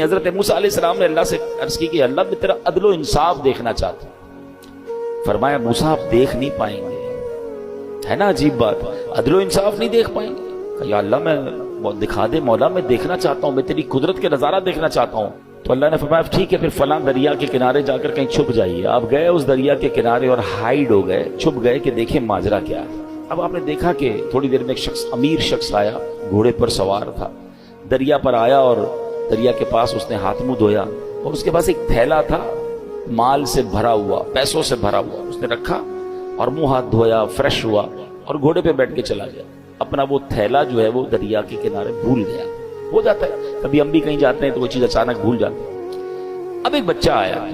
حضرت موسیٰ علیہ السلام نے اللہ سے عرض کی کہ اللہ میں تیرا عدل و انصاف دیکھنا چاہتا ہوں۔ فرمایا موسیٰ آپ دیکھ نہیں پائیں گے، ہے نا عجیب بات، عدل و انصاف نہیں دیکھ پائیں گے۔ کہ یا اللہ میں دکھا دے مولا، میں دیکھنا چاہتا ہوں، میں تیری قدرت کے نظارہ دیکھنا چاہتا ہوں۔ تو اللہ نے فرمایا ٹھیک ہے پھر فلاں دریا کے کنارے جا کر کہیں چھپ جائیے۔ آپ گئے اس دریا کے کنارے اور ہائیڈ ہو گئے، چھپ گئے کہ دیکھیں ماجرا کیا ہے۔ اب آپ نے دیکھا کہ تھوڑی دیر میں ایک شخص، امیر شخص آیا، گھوڑے پر سوار تھا، دریا پر آیا اور دریا کے پاس اس نے ہاتھ منہ دھویا اور اس کے پاس ایک تھیلا تھا مال سے بھرا ہوا، پیسوں سے بھرا ہوا، اس نے رکھا اور منہ ہاتھ دھویا، فریش ہوا اور گھوڑے پہ بیٹھ کے چلا گیا۔ اپنا وہ تھیلا جو ہے وہ دریا کے کنارے بھول گیا۔ ہو جاتا ہے کبھی ہم بھی کہیں جاتے ہیں تو وہ چیز اچانک بھول جاتے ہیں۔ اب ایک بچہ آیا،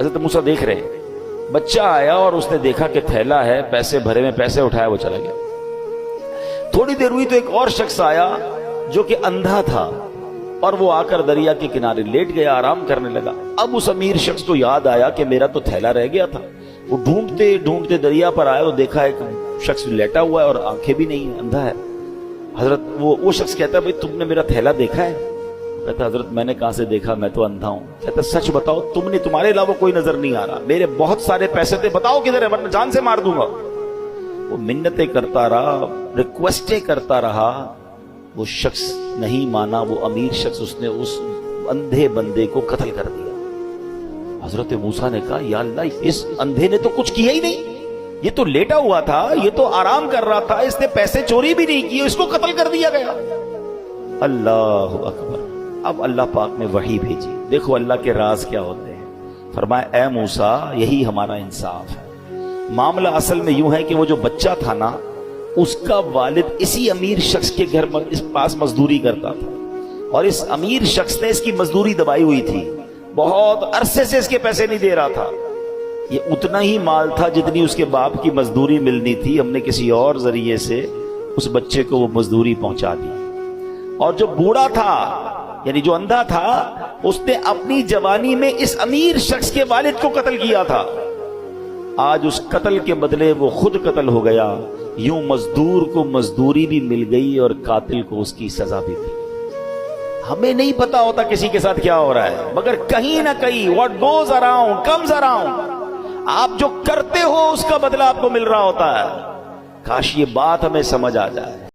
حضرت موسیٰ دیکھ رہے ہیں، بچہ آیا اور اس نے دیکھا کہ تھیلا ہے، پیسے بھرے میں، پیسے اٹھایا، وہ چلا گیا۔ تھوڑی دیر ہوئی تو ایک اور شخص آیا جو کہ اندھا تھا اور وہ آ کر دریا کے کنارے لیٹ گیا، آرام کرنے لگا۔ اب اس امیر شخص کو یاد آیا کہ میرا تو تھیلا رہ گیا تھا۔ وہ ڈھونڈتے ڈھونڈتے دریا پر آیا تو دیکھا ایک شخص لیٹا ہوا ہے اور آنکھیں بھی نہیں، اندھا ہے۔ حضرت وہ شخص کہتا ہے بھئی تم نے میرا تھیلا دیکھا ہے؟ کہتا حضرت میں نے کہاں سے دیکھا، میں تو اندھا ہوں۔ کہتا سچ بتاؤ تمہارے علاوہ کوئی نظر نہیں آ رہا، میرے بہت سارے پیسے تھے، بتاؤ کدھر ہے ورنہ جان سے مار دوں گا۔ وہ منتیں کرتا رہا، ریکویسٹیں کرتا رہا، وہ شخص نہیں مانا۔ وہ امیر شخص، اس نے اس اندھے بندے کو قتل کر دیا۔ حضرت موسیٰ نے کہا یا اللہ اس اندھے نے تو کچھ کیا ہی نہیں، یہ تو لیٹا ہوا تھا، یہ تو آرام کر رہا تھا، اس نے پیسے چوری بھی نہیں کیے، اس کو قتل کر دیا گیا۔ اللہ اکبر۔ اب اللہ پاک نے وحی بھیجی، دیکھو اللہ کے راز کیا ہوتے ہیں۔ فرمایا اے موسیٰ یہی ہمارا انصاف ہے۔ معاملہ اصل میں یوں ہے کہ وہ جو بچہ تھا نا، اس کا والد اسی امیر شخص کے گھر اس پاس مزدوری کرتا تھا اور اس امیر شخص نے اس کی مزدوری دبائی ہوئی تھی، بہت عرصے سے اس کے پیسے نہیں دے رہا تھا۔ یہ اتنا ہی مال تھا جتنی اس کے باپ کی مزدوری ملنی تھی، ہم نے کسی اور ذریعے سے اس بچے کو وہ مزدوری پہنچا دی۔ اور جو بوڑھا تھا یعنی جو اندھا تھا، اس نے اپنی جوانی میں اس امیر شخص کے والد کو قتل کیا تھا۔ آج اس قتل کے بدلے وہ خود قتل ہو گیا، یوں مزدور کو مزدوری بھی مل گئی اور قاتل کو اس کی سزا بھی ملی۔ ہمیں نہیں پتا ہوتا کسی کے ساتھ کیا ہو رہا ہے، مگر کہیں نہ کہیں what goes around comes around، آپ جو کرتے ہو اس کا بدلہ آپ کو مل رہا ہوتا ہے۔ کاش یہ بات ہمیں سمجھ آ جائے۔